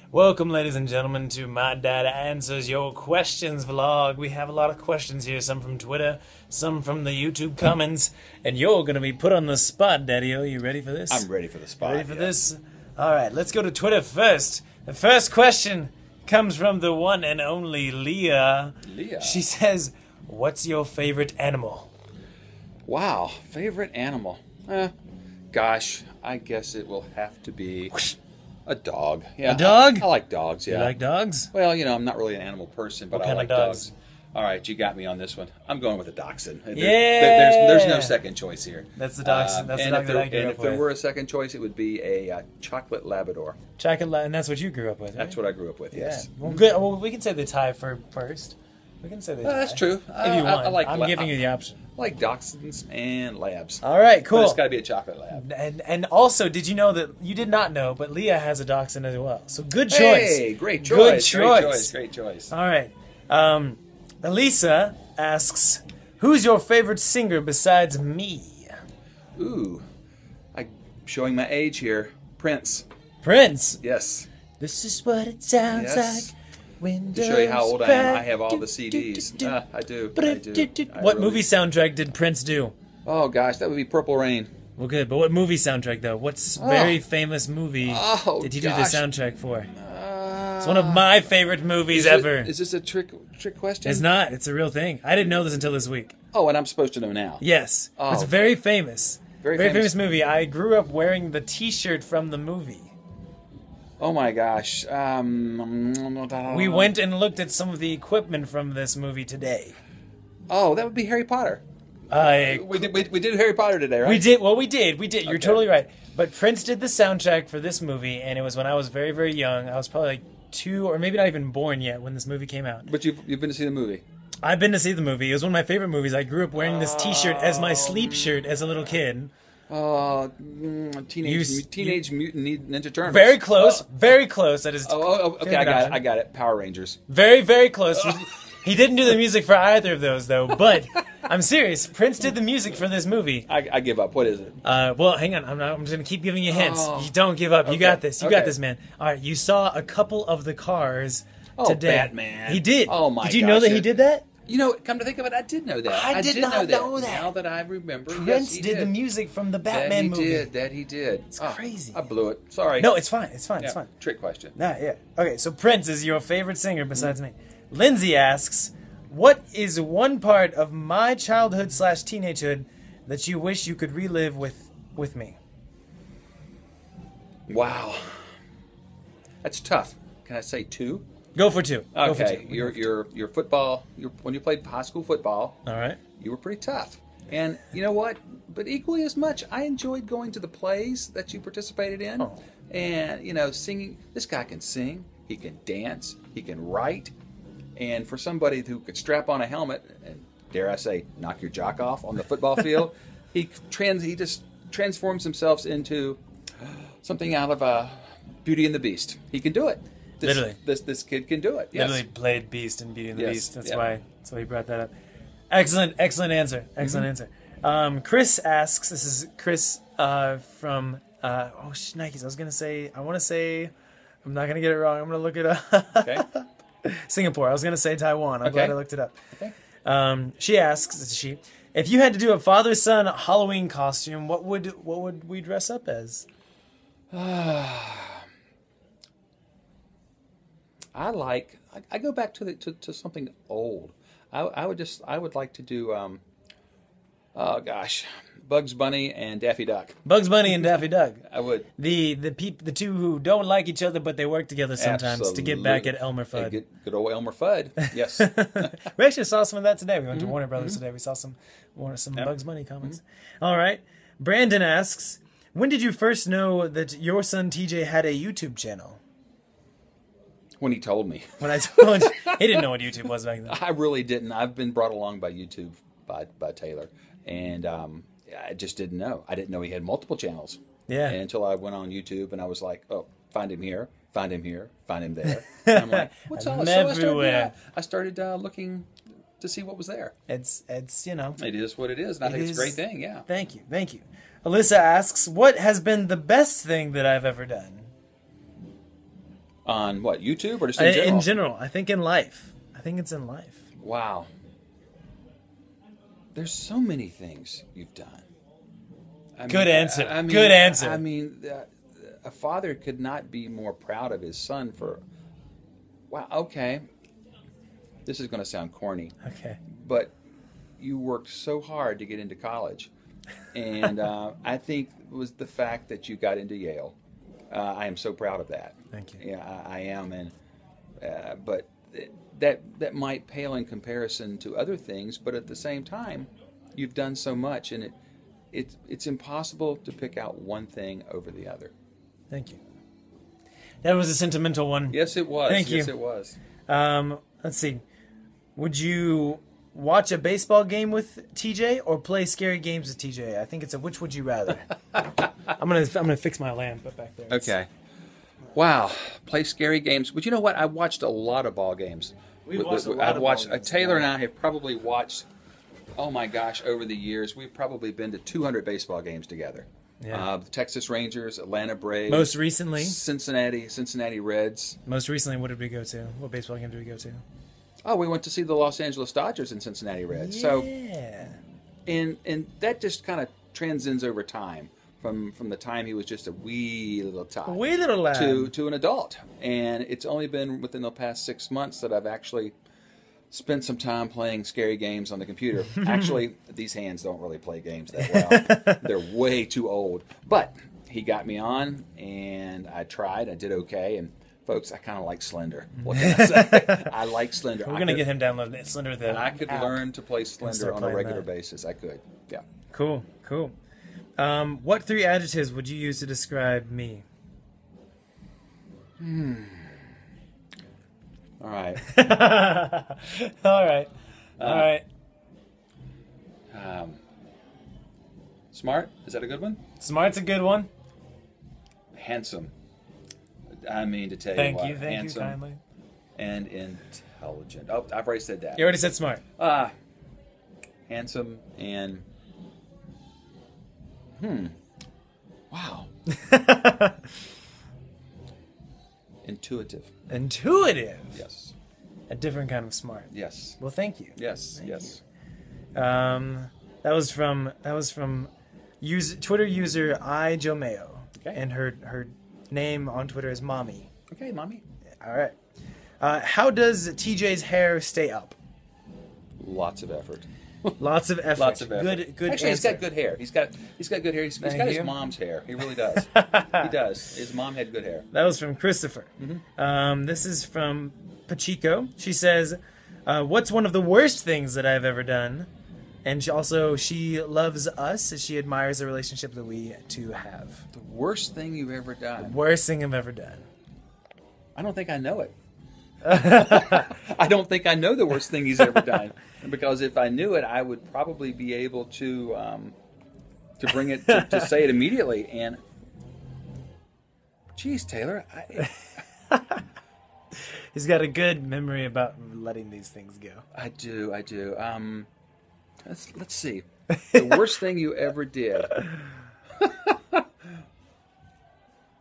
Welcome, ladies and gentlemen, to My Dad Answers Your Questions vlog. We have a lot of questions here, some from Twitter, some from the YouTube comments, and you're going to be put on the spot, Daddy-O. You ready for this? I'm ready for the spot. Ready for this? All right, let's go to Twitter first. The first question comes from the one and only Leah. Leah. She says, what's your favorite animal? Wow, favorite animal? Gosh, I guess it will have to be a dog. Yeah, a dog? I like dogs, yeah. You like dogs? Well, you know, I'm not really an animal person, but What I kind like of dogs? All right, you got me on this one. I'm going with a dachshund. Yeah! There's no second choice here. That's the dachshund. That's the dog that I grew up if there with. were a second choice, it would be a chocolate Labrador. Chocolate, and that's what you grew up with, right? That's what I grew up with, yes. Yeah. Well, good. Well, we can say the tie for first. We can say the tie. That's true. If you want. I'm giving you the option. I like dachshunds and labs. All right, cool. But it's got to be a chocolate lab. And also, did you know that you did not know, but Leah has a dachshund as well. So good choice. Hey, great choice. Good choice. Great choice. All right. Elisa asks, who's your favorite singer besides me? Ooh, I'm showing my age here. Prince. Prince. Yes. This is what it sounds Yes. like. When To show you how old I am, I have all the CDs. I do. What movie soundtrack did Prince do? Oh gosh, that would be Purple Rain. Well, good. But what movie soundtrack, though? What's very famous movie did he do the soundtrack for? It's one of my favorite movies ever. Is this a trick question? It's not. It's a real thing. I didn't know this until this week. Oh, and I'm supposed to know now. Yes. Oh. It's very famous. Very famous movie. I grew up wearing the T-shirt from the movie. Oh my gosh. We went and looked at some of the equipment from this movie today. Oh, that would be Harry Potter. We did Harry Potter today, right? We did. Well, we did. You're Okay. totally right. But Prince did the soundtrack for this movie, and it was when I was very, very young. I was probably like 2 or maybe not even born yet when this movie came out. But you've been to see the movie. I've been to see the movie. It was one of my favorite movies. I grew up wearing this T-shirt as my sleep shirt as a little kid. Teenage Mutant Ninja Turtles. Very close. Very close. That is. Okay, I got it. Power Rangers. Very, very close. He didn't do the music for either of those, though. But I'm serious. Prince did the music for this movie. I give up. What is it? Well, hang on. I'm just going to keep giving you hints. You don't give up. You got this. You got this, man. All right. You saw a couple of the cars today. Batman. He did. Oh, my gosh. Did you know that he did that? You know, come to think of it, I did know that. I did not know that. Now that I remember, Prince yes, did the music from the Batman movie. That he did. It's crazy. I blew it. Sorry. No, it's fine. It's fine. It's fine. Trick question. Yeah. Okay, so Prince is your favorite singer besides me. Lindsay asks, what is one part of my childhood/teenagehood that you wish you could relive with me? Wow. That's tough. Can I say 2? Go for 2. Okay. Your football. When you played high school football. All right. You were pretty tough. And you know what? But equally as much, I enjoyed going to the plays that you participated in. Oh. And, you know, singing. This guy can sing. He can dance. He can write. And for somebody who could strap on a helmet and, dare I say, knock your jock off on the football field, he just transforms himself into something out of Beauty and the Beast. He can do it. Literally. This kid can do it. Yes. Literally played Beast in Beauty and the Beast. That's why he brought that up. Excellent answer. Excellent answer. Chris asks, this is Chris from, Nikes. I want to say, I'm not going to get it wrong. I'm going to look it up. Okay. Singapore. I was going to say Taiwan. I'm glad I looked it up. Okay. She asks, if you had to do a father-son Halloween costume, what would we dress up as? I go back to something old. I would like to do Bugs Bunny and Daffy Duck. Bugs Bunny and Daffy Duck. I would. The two who don't like each other, but they work together sometimes to get back at Elmer Fudd. Good old Elmer Fudd. Yes. We actually saw some of that today. We went to Warner Brothers today. We saw some Bugs Bunny comments. All right. Brandon asks, when did you first know that your son TJ had a YouTube channel? When he told me. When I told you. He didn't know what YouTube was back then. I really didn't. I've been brought along by YouTube by Taylor. And I just didn't know. I didn't know he had multiple channels. Yeah. Until I went on YouTube and I was like, oh, find him here, find him here, find him there. And I'm like, what's all this? So I started looking to see what was there. It's you know. It is what it is. And I think it's a great thing, yeah. Thank you. Alyssa asks, what has been the best thing that I've ever done? On what, YouTube or just in general? In general, I think in life. I think it's in life. Wow. There's so many things you've done. Good answer. Good answer. I mean, a father could not be more proud of his son for... Wow, okay. This is going to sound corny. Okay. But you worked so hard to get into college. And I think it was the fact that you got into Yale. I am so proud of that. Thank you. Yeah, I am. And but that might pale in comparison to other things. But at the same time, you've done so much, and it's impossible to pick out one thing over the other. Thank you. That was a sentimental one. Yes, it was. Thank you. Yes, it was. Let's see. Would you watch a baseball game with TJ or play scary games with TJ? I think it's a which would you rather. I'm gonna fix my lamp back there. Okay. Wow. Play scary games. But you know what? I watched a lot of ball games. We've watched a lot of ball games. Taylor and I have probably watched, oh my gosh, over the years, we've probably been to 200 baseball games together. Yeah. The Texas Rangers, Atlanta Braves. Most recently? Cincinnati Reds. Most recently, what did we go to? What baseball game did we go to? Oh, we went to see the Los Angeles Dodgers and Cincinnati Reds. Yeah. So, and that just kind of transcends over time. From the time he was just a wee little tot. A wee little lad. To an adult. And it's only been within the past 6 months that I've actually spent some time playing scary games on the computer. Actually, these hands don't really play games that well. They're way too old. But he got me on, and I tried. I did okay. And folks, I kind of like Slender. What can I say? I like Slender. We're going to get him downloaded. Slender, the I could app. learn to play Slender on a regular basis. I could. Yeah. Cool. What 3 adjectives would you use to describe me? All right. All right. Smart? Is that a good one? Smart's a good one. Handsome. I mean, to tell you Thank what. you Handsome kindly. and intelligent. Oh, I've already said that. You already said smart. Handsome and... Wow. Intuitive. Intuitive. Yes. A different kind of smart. Yes. Well, thank you. Yes. Thank yes. you. That was from Twitter user iJomeo. Okay. And her name on Twitter is Mommy. Okay, Mommy. All right. How does TJ's hair stay up? Lots of effort. Lots of effort. Lots of effort. Good Actually, answer. he's got good hair. He's got good hair. He's got his mom's hair. He really does. He does. His mom had good hair. That was from Christopher. This is from Pachico. She says, what's one of the worst things that I've ever done? And she loves us. She admires the relationship that we two have. The worst thing you've ever done? Worst thing I've ever done. I don't think I know it. I don't think I know the worst thing he's ever done. Because if I knew it, I would probably be able to bring it to say it immediately. And, geez, Taylor, he's got a good memory about letting these things go. I do. Let's see. The worst thing you ever did.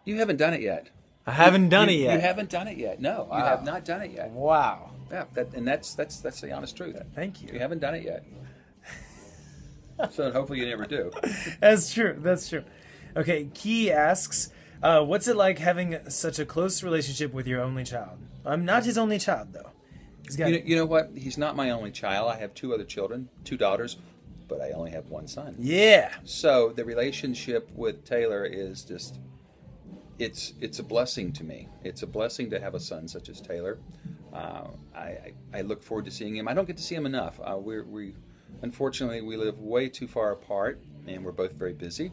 You haven't done it yet. I haven't done it yet. You haven't done it yet. No, you have not done it yet. Wow. Yeah, that's the honest truth. Thank you. You haven't done it yet. So hopefully you never do. That's true. Okay, Key asks, what's it like having such a close relationship with your only child? I'm not his only child, though. You know what? He's not my only child. I have 2 other children, 2 daughters, but I only have 1 son. Yeah. So the relationship with Taylor is just... It's a blessing to me. It's a blessing to have a son such as Taylor. I look forward to seeing him. I don't get to see him enough. Unfortunately we live way too far apart, and we're both very busy,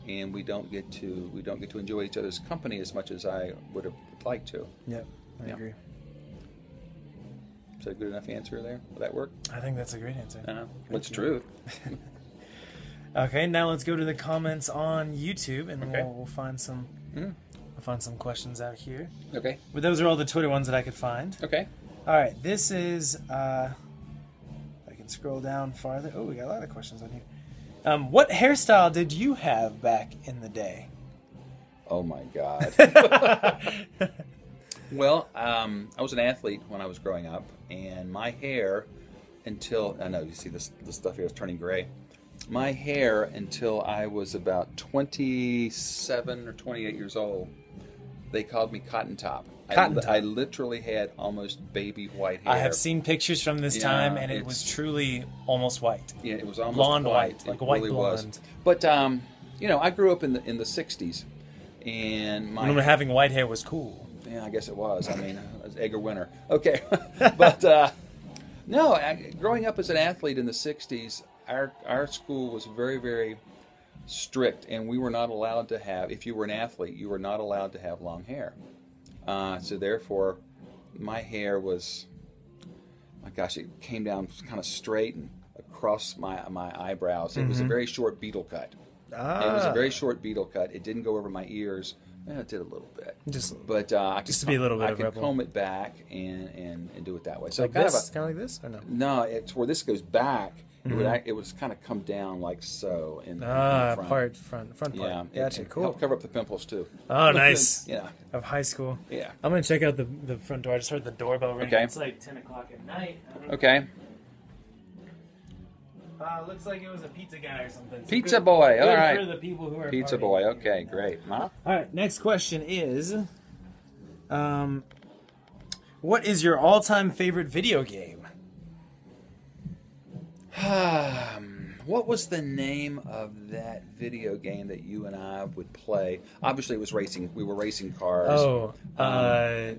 and we don't get to enjoy each other's company as much as I would have liked to. Yep, I agree. Is that a good enough answer there? Will that work? I think that's a great answer. What's truth? Okay, now let's go to the comments on YouTube, and we'll find some. I'll find some questions out here. Okay. But those are all the Twitter ones that I could find. Okay. All right. This is. I can scroll down farther. Oh, we got a lot of questions on here. What hairstyle did you have back in the day? Oh my God. Well, I was an athlete when I was growing up, and my hair until I know you see this stuff here is turning gray. My hair until I was about 27 or 28 years old, they called me Cotton Top. I literally had almost baby white hair. I have seen pictures from this time, and it was truly almost white. Yeah, it was almost blonde white, like a white really blonde. Was. But I grew up in the '60s, and when having white hair was cool. Yeah, I guess it was. I mean, it was egg or winter. Okay, but growing up as an athlete in the '60s, our school was very, very strict, and we were not allowed to have. If you were an athlete, you were not allowed to have long hair. So therefore, my hair was, my gosh, it came down kind of straight and across my eyebrows. It was a very short beetle cut. It was a very short beetle cut. It didn't go over my ears. Well, it did a little bit. I could comb it back and do it that way. So like kind of like this or no? No, it's where this goes back. It would kind of come down like so in the front. front part. Yeah, gotcha. Cool. Help cover up the pimples too. Oh, nice. Yeah. Of high school. Yeah. I'm gonna check out the front door. I just heard the doorbell ring. Okay. It's like 10 o'clock at night. Okay. Looks like it was a pizza guy or something. So pizza boy. All right. For the people who are pizza partying. boy. Okay, great. Huh? All right. Next question is, what is your all-time favorite video game? What was the name of that video game that you and I would play? Obviously, it was racing. We were racing cars. Oh,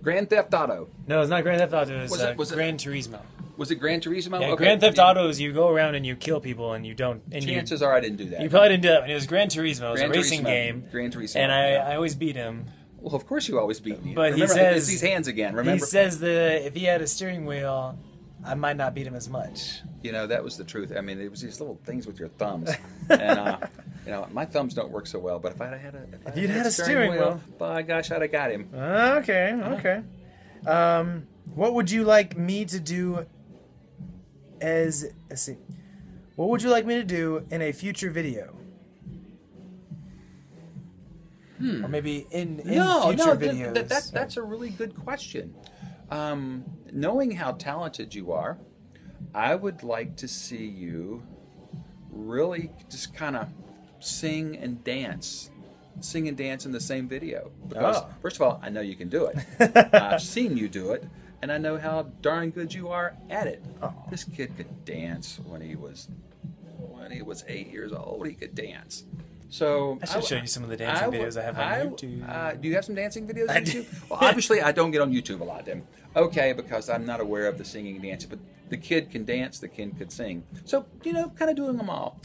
Grand Theft Auto. No, it's not Grand Theft Auto. It was Gran Turismo. Was it Gran Turismo? Yeah, okay. Grand Theft Auto is you go around and you kill people and you don't. And chances are I didn't do that. You probably didn't do that. It was Gran Turismo. It was a racing game. Gran Turismo. And I always beat him. Well, of course you always beat me. But remember, he says it's these hands again. Remember? He says that if he had a steering wheel, I might not beat him as much. You know, that was the truth. I mean, it was these little things with your thumbs, and my thumbs don't work so well. But if I had a steering wheel, by gosh, I'd have got him. Okay. What would you like me to do? Let's see. What would you like me to do in a future video? Or maybe in future videos. That's a really good question. Knowing how talented you are, I would like to see you really just kind of sing and dance in the same video. Because, first of all, I know you can do it. I've seen you do it, and I know how darn good you are at it. This kid could dance when he was 8 years old. He could dance. So I should show you some of the dancing videos I have on YouTube. Do you have some dancing videos on YouTube? Well, obviously, I don't get on YouTube a lot, then. Okay, because I'm not aware of the singing and dancing. But the kid can dance, the kid could sing. So, kind of doing them all.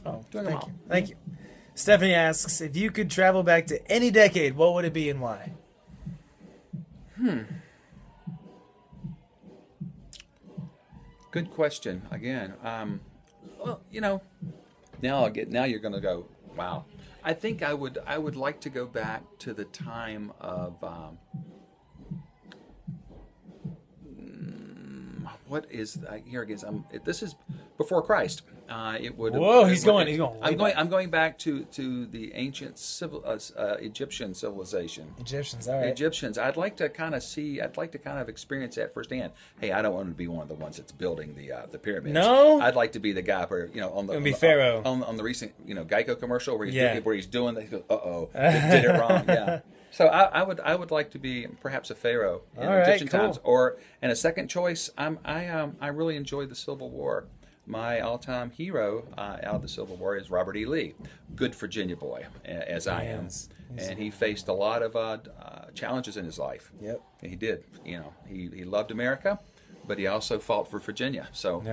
Thank you. Stephanie asks, if you could travel back to any decade, what would it be and why? Good question. Again, well, now you're going to go, wow. I think I would like to go back to the time of what is here again? This is before Christ. It would. Whoa, he's going. I'm going back to the ancient Egyptian civilization. Egyptians, all right. Egyptians. I'd like to kind of experience that firsthand. Hey, I don't want to be one of the ones that's building the pyramids. No, I'd like to be the guy where on the Pharaoh on the recent Geico commercial where he's doing they go, did it wrong. Yeah. So I would like to be perhaps a pharaoh in Egyptian times, and a second choice. I really enjoyed the Civil War. My all-time hero out of the Civil War is Robert E. Lee, good Virginia boy, as I am, and he faced a lot of challenges in his life. Yep, and he did. He loved America, but he also fought for Virginia. So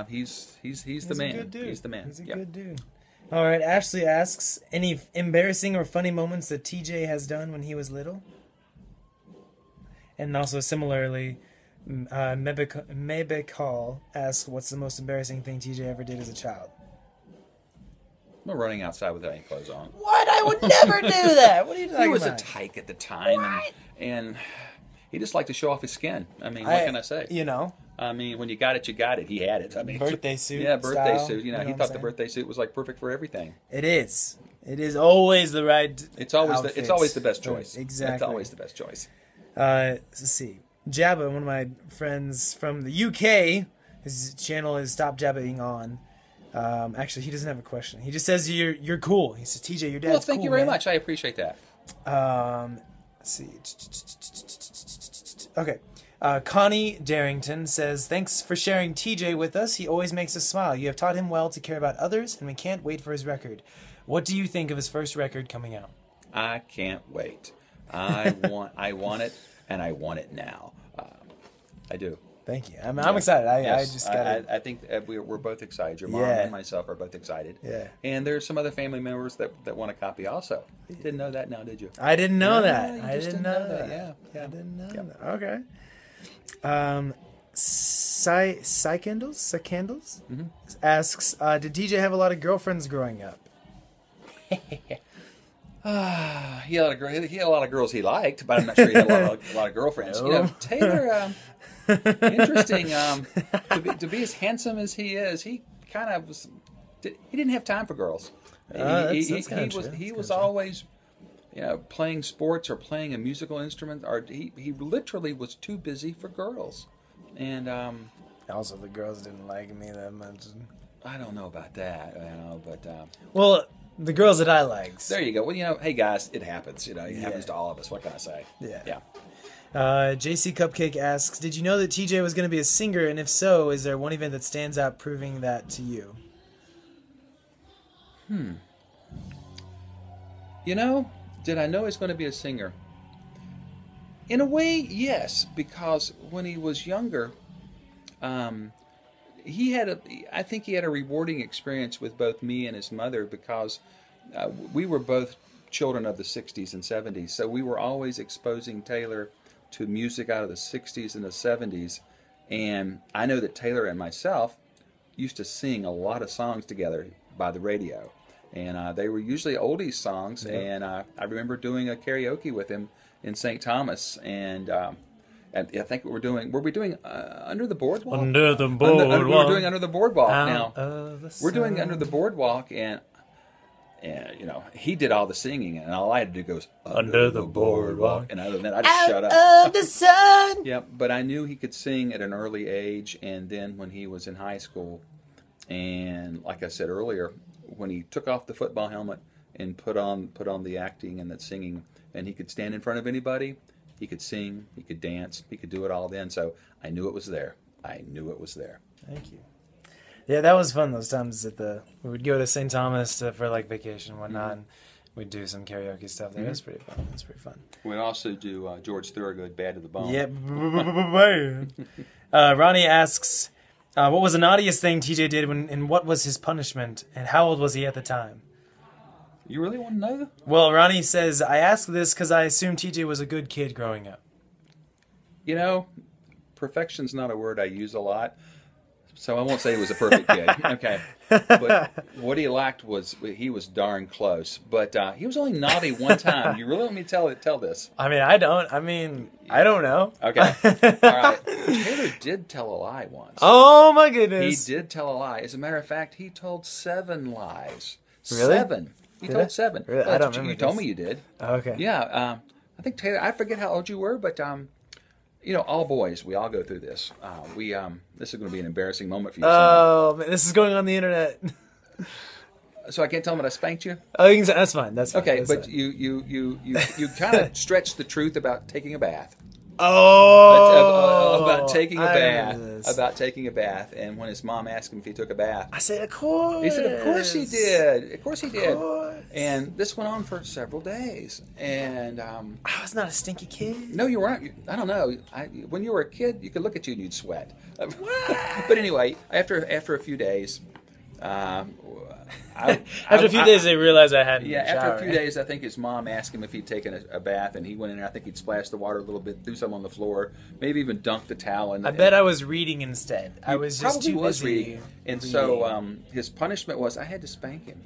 he's the man. Good dude. He's the man. He's a good dude. All right, Ashley asks, any embarrassing or funny moments that TJ has done when he was little? And also similarly, Mebekal asks, what's the most embarrassing thing TJ ever did as a child? I'm running outside without any clothes on. What? I would never do that. What are you talking about? He was a tyke at the time, and he just liked to show off his skin. I mean, what can I say? I mean, when you got it, you got it. He had it. I mean, birthday suit. Yeah, birthday style, suit. He thought the birthday suit was like perfect for everything. It is. It is always the right. It's always the best choice. Exactly. It's always the best choice. Let's see. Jabba, one of my friends from the UK, his channel is Stop Jabbaing On. Actually, he doesn't have a question. He just says you're cool. He says, TJ, your dad's cool. Well, thank you very much. I appreciate that. Let's see. Okay. Connie Darrington says, thanks for sharing TJ with us. He always makes us smile. You have taught him well to care about others, and we can't wait for his record. What do you think of his first record coming out? I can't wait. I want it, and I want it now. I do. Thank you. I'm excited. I just got it. I think we're both excited. Your mom and myself are both excited. Yeah. And there's some other family members that want a copy also. You didn't know that now, did you? I didn't know that. I didn't know that. Yeah. I didn't know that. Okay. Psycandles asks, did DJ have a lot of girlfriends growing up? He had a lot of girls he liked, but I'm not sure he had a lot of girlfriends. No. You know, Taylor, interesting. To be as handsome as he is, he kind of was. He didn't have time for girls. He was always, playing sports or playing a musical instrument, or he literally was too busy for girls. And also, the girls didn't like me that much. I don't know about that, but well, the girls that I liked. There you go. Well, hey guys, it happens. It happens to all of us. What can I say? Yeah. JC Cupcake asks, did you know that TJ was going to be a singer? And if so, is there one event that stands out proving that to you? Did I know he was going to be a singer? In a way, yes, because when he was younger, I think he had a rewarding experience with both me and his mother, because we were both children of the 60s and 70s, so we were always exposing Taylor to music out of the 60s and the 70s, and I know that Taylor and myself used to sing a lot of songs together by the radio, and they were usually oldies songs, and I remember doing a karaoke with him in St. Thomas, and I think were we doing Under the Boardwalk? Under the Boardwalk. We were doing Under the Boardwalk. Now, we're doing Under the Boardwalk, and he did all the singing, and all I had to do goes Under the Boardwalk, and other than that, I just shut up. Out of the sun. Yeah, but I knew he could sing at an early age, and then when he was in high school, and like I said earlier, when he took off the football helmet and put on the acting and that singing, and he could stand in front of anybody. He could sing, he could dance, he could do it all then. So I knew it was there. Thank you. Yeah, that was fun. Those times we would go to St. Thomas for like vacation and whatnot, and we'd do some karaoke stuff there. It was pretty fun. We'd also do George Thorogood, Bad to the Bone. Yep. Ronnie asks, what was the naughtiest thing TJ did and what was his punishment, and how old was he at the time? You really want to know? Well, Ronnie says, I ask this because I assume TJ was a good kid growing up. Perfection's not a word I use a lot, so I won't say he was a perfect kid. Okay. But what he lacked was he was darn close. But he was only naughty one time. You really want me to tell this? I don't know. Okay. All right. Taylor did tell a lie once. Oh, my goodness. He did tell a lie. As a matter of fact, he told 7 lies. Really? 7. He told 7. Really? I don't remember. You told me you did. Okay. Yeah. I think Taylor, I forget how old you were, but all boys, we all go through this. This is going to be an embarrassing moment for you. Oh, man, this is going on the internet. So I can't tell him that I spanked you? Oh, that's fine. Okay, that's but fine. you kind of stretched the truth about taking a bath. Oh, about taking a bath. this. About taking a bath, and when his mom asked him if he took a bath, I said, of course. he said, "Of course he did. Of course he did." Of course. And this went on for several days. And I was not a stinky kid. no, you weren't. I don't know. When you were a kid, you could look at you and you'd sweat. But anyway, after a few days. After a few days, they realized I hadn't. Yeah, after a few days, I think his mom asked him if he'd taken a bath, and he went in there. I think he'd splashed the water a little bit, threw some on the floor, maybe even dunked the towel. I bet I was reading instead. I was just too busy reading. And so his punishment was I had to spank him.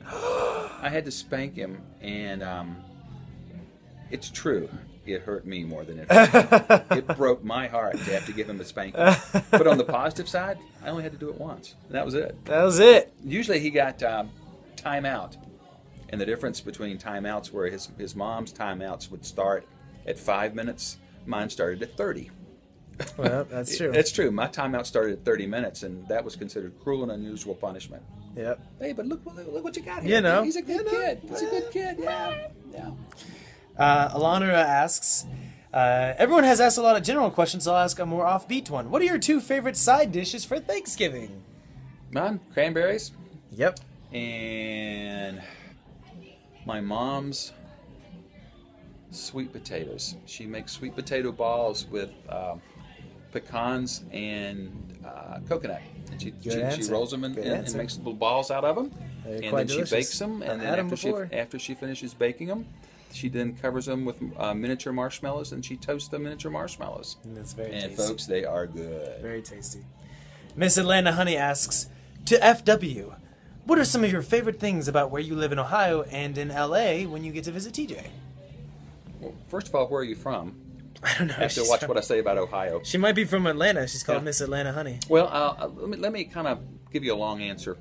And it's true. It hurt me more than it hurt him. It broke my heart to have to give him a spanking. But on the positive side, I only had to do it once. And that was it. That was it. Usually he got timeout. And the difference between timeouts where his mom's timeouts would start at 5 minutes, Mine started at 30. Well, that's true. It's true. My timeout started at 30 minutes, and that was considered cruel and unusual punishment. Yep. Hey, but look what you got here. You know. He's a good kid. He's a good kid. Yeah. Yeah. Alana asks, everyone has asked a lot of general questions, so I'll ask a more offbeat one. What are your 2 favorite side dishes for Thanksgiving? Mine, cranberries. Yep. And my mom's sweet potatoes. She makes sweet potato balls with pecans and coconut. And she rolls them and makes little balls out of them. And then delicious. She bakes them. And then after she finishes baking them, she then covers them with miniature marshmallows, and she toasts the miniature marshmallows. And that's very tasty. And folks, they are good. Very tasty. Miss Atlanta Honey asks, to FW, what are some of your favorite things about where you live in Ohio and in LA when you get to visit TJ? Well, first of all, where are you from? I don't know. I have to watch what I say about Ohio. She might be from Atlanta. She's called Miss Atlanta Honey. Well, let me kind of give you a long answer.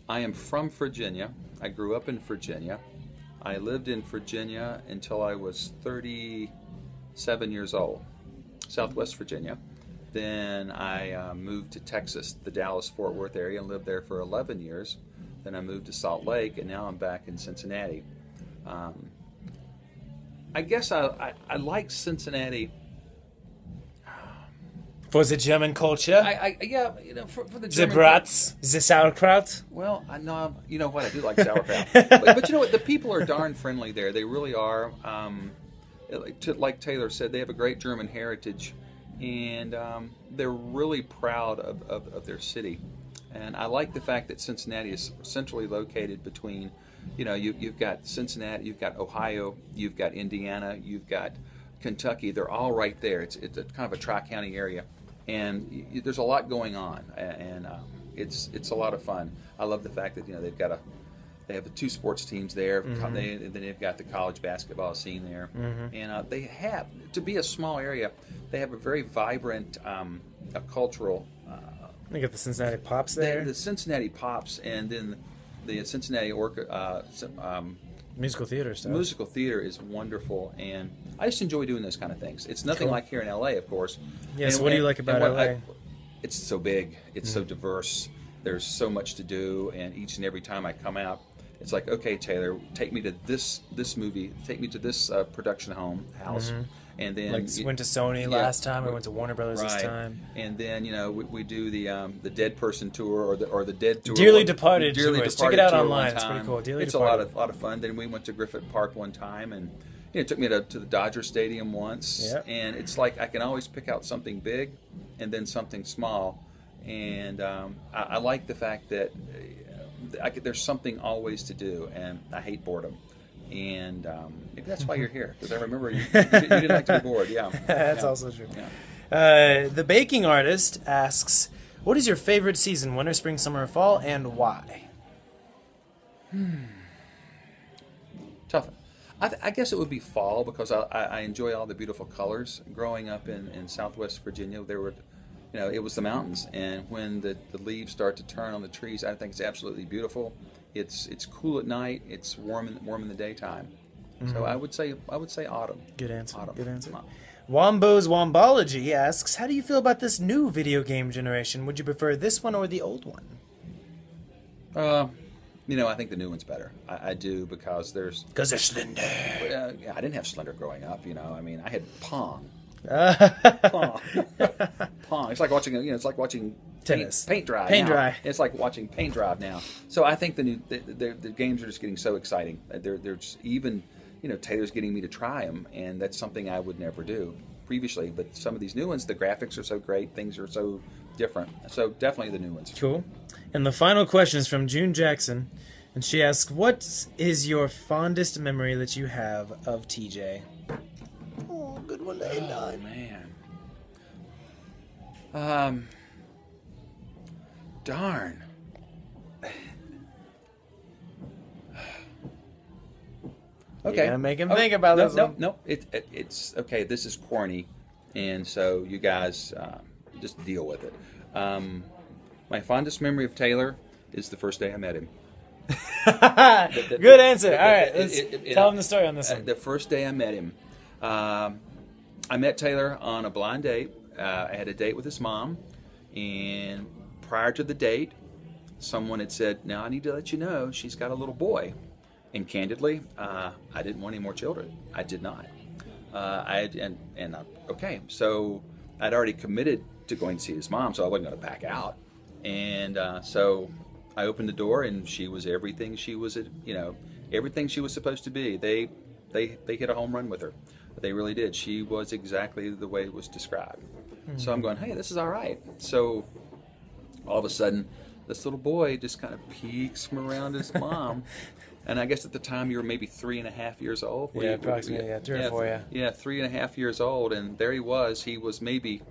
I am from Virginia. I grew up in Virginia. I lived in Virginia until I was 37 years old, Southwest Virginia. Then I moved to Texas, the Dallas-Fort Worth area, and lived there for 11 years. Then I moved to Salt Lake, and now I'm back in Cincinnati. I guess I like Cincinnati. For the German culture? For the German the brats, the sauerkraut. Well, I know, you know what, I do like sauerkraut. but you know what, the people are darn friendly there. They really are. Like Taylor said, they have a great German heritage, and they're really proud of their city. And I like the fact that Cincinnati is centrally located between, you've got Cincinnati, you've got Ohio, you've got Indiana, you've got Kentucky. They're all right there. It's a kind of a tri-county area, and there's a lot going on, and it's a lot of fun. I love the fact that they have the 2 sports teams there. Mm-hmm. Then they've got the college basketball scene there, and they have, to be a small area, they have a very vibrant a cultural. They got the Cincinnati Pops there. The Cincinnati Pops, and then the Cincinnati musical theater stuff. Musical theater is wonderful, and I just enjoy doing those kind of things. It's nothing like here in LA, of course. Yes. What do you like about LA? It's so big. It's so diverse. There's so much to do, and each and every time I come out, it's like, okay, Taylor, take me to this movie, take me to this production house. And then went to Sony last time. We went to Warner Brothers this time. And then we do the Dead Person tour or the Dead tour. Dearly Departed. Check it out online. It's pretty cool. Dearly Departed. It's a lot of fun. Then we went to Griffith Park one time, and it took me to the Dodger Stadium once. Yep. And it's like I can always pick out something big, and then something small. And I like the fact that there's something always to do, and I hate boredom. And maybe that's why you're here, because I remember you didn't like to be bored. Yeah, that's also true. Yeah. The baking artist asks, what is your favorite season, winter, spring, summer, or fall, and why? Tough. I guess it would be fall, because I enjoy all the beautiful colors. Growing up in Southwest Virginia, there were, it was the mountains, and when the leaves start to turn on the trees, I think it's absolutely beautiful. It's cool at night. It's warm in the daytime. So I would say autumn. Good answer. Autumn. Good answer. Wombo's Wombology asks, how do you feel about this new video game generation? Would you prefer this one or the old one? I think the new one's better. I do, because they're slender. I didn't have slender growing up. I had Pong. Pong. It's like watching. It's like watching tennis. Paint dry. It's like watching paint dry now. So I think the games are just getting so exciting. They're just, even Taylor's getting me to try them, and that's something I would never do previously. But some of these new ones, the graphics are so great, things are so different. So definitely the new ones. Cool. And the final question is from June Jackson, and she asks, "What is your fondest memory that you have of TJ?" Oh, good one to end on. Man. Darn. Okay. Yeah, make him think about this one. No. It's okay. This is corny, and so you guys just deal with it. My fondest memory of Taylor is the first day I met him. Good answer. All right, let's tell him the story on this one. The first day I met him, I met Taylor on a blind date. I had a date with his mom, and prior to the date, someone had said, "Now I need to let you know she's got a little boy." And candidly, I didn't want any more children. I did not. Okay, so I'd already committed to going to see his mom, so I wasn't going to back out. And so I opened the door, and she was everything she was, everything she was supposed to be. They hit a home run with her. They really did. She was exactly the way it was described. Mm-hmm. So I'm going, hey, this is all right. So all of a sudden, this little boy just kind of peeks from around his mom. And I guess at the time you were maybe 3.5 years old. Yeah, approximately, 3 or 4, yeah. Yeah, 3.5 years old, and there he was. He was maybe,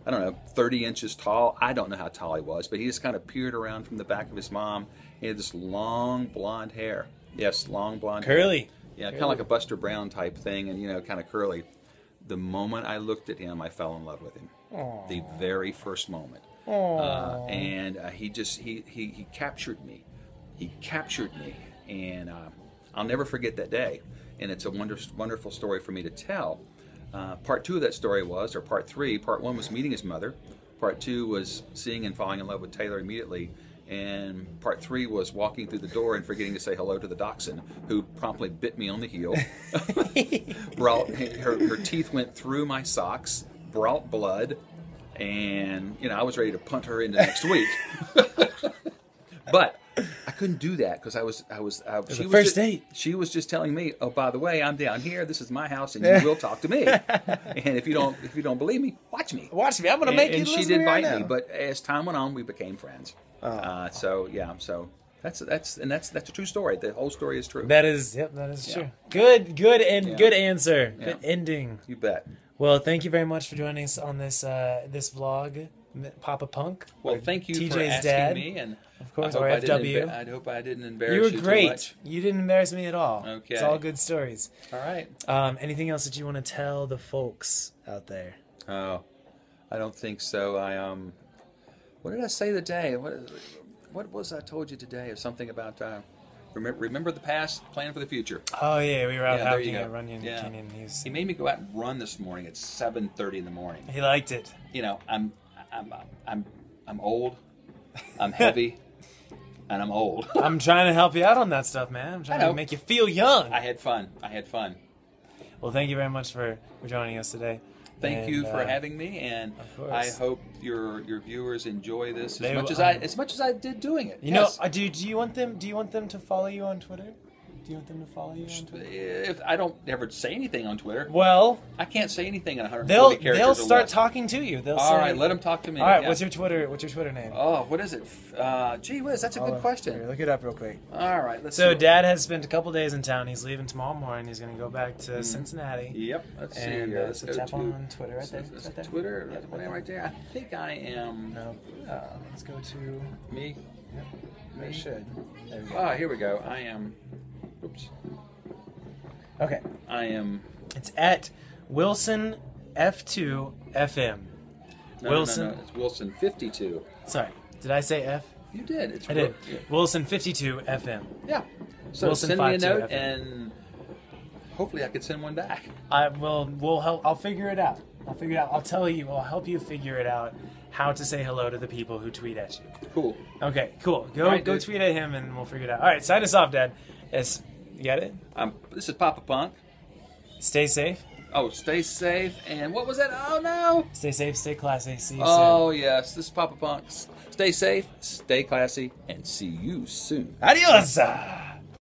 I don't know, 30 inches tall. I don't know how tall he was, but he just kind of peered around from the back of his mom. He had this long blonde hair. Yes, long blonde hair. Curly. Yeah, kind of like a Buster Brown type thing, and kind of curly. The moment I looked at him, I fell in love with him. Aww. The very first moment. And he captured me. He captured me. And I'll never forget that day. And it's a wonderful story for me to tell. Part 2 of that story was, or part 3, part 1 was meeting his mother. Part 2 was seeing and falling in love with Taylor immediately. And part 3 was walking through the door and forgetting to say hello to the dachshund, who promptly bit me on the heel. Her teeth went through my socks, brought blood, and I was ready to punt her into next week. But I couldn't do that because first date. She was just telling me, "Oh, by the way, I'm down here. This is my house, and you will talk to me. And if you don't believe me, watch me. Watch me. I'm going to make you listen to me right now." And she did bite me, but as time went on, we became friends. So that's a true story. The whole story is true. That is true. Good answer. Yeah. Good ending. You bet. Well, thank you very much for joining us on this vlog, Papa Punk. Well, thank you TJ's for asking dad. me, and of course, I or FW. I hope I didn't embarrass you. You were great. too much. You didn't embarrass me at all. Okay. It's all good stories. All right. Anything else that you want to tell the folks out there? Oh, I don't think so. What did I say today? What was I told you today? Or something about remember the past, plan for the future. Oh yeah, we were out hiking at Runyon yeah. Canyon. He made me go out and run this morning at 7:30 in the morning. He liked it. I'm old, I'm heavy, and I'm old. I'm trying to help you out on that stuff, man. I'm trying to make you feel young. I had fun. Well, thank you very much for joining us today. Thank you for having me, and I hope your viewers enjoy this as much as I did doing it. Do you want them to follow you on Twitter? Do you want them to follow you on Twitter? If I don't ever say anything on Twitter, well, I can't say anything in 140 characters. They'll start talking to you. All right, let them talk to me. All right, what's your Twitter name? Oh, what is it? Gee whiz, that's a good question. Here, look it up real quick. All right, let's. So, Dad has spent a couple days in town. He's leaving tomorrow morning. He's going to go back to Cincinnati. Yep. Let's see. And tap on Twitter right there. Right there. Twitter, right there. I think I am. No. Let's go to me. Yep. We should. There we go. Ah, here we go. I am. Oops. Okay. I am. It's at Wilson F2 FM. Wilson. No, it's Wilson 52. Sorry, did I say F? You did. I did. Yeah. Wilson 52 FM. Yeah. So Wilson send me a note, FM. and hopefully I could send one back. We'll help. I'll figure it out. I'll tell you. I'll help you figure it out. How to say hello to the people who tweet at you. Cool. Okay. Cool. Go tweet at him, and we'll figure it out. All right. Sign us off, Dad. Yes. You got it? This is Papa Punk. Stay safe. Oh, stay safe. And what was that? Oh, no. Stay safe, stay classy. See you soon. Oh, yes. This is Papa Punk. Stay safe, stay classy, and see you soon. Adios.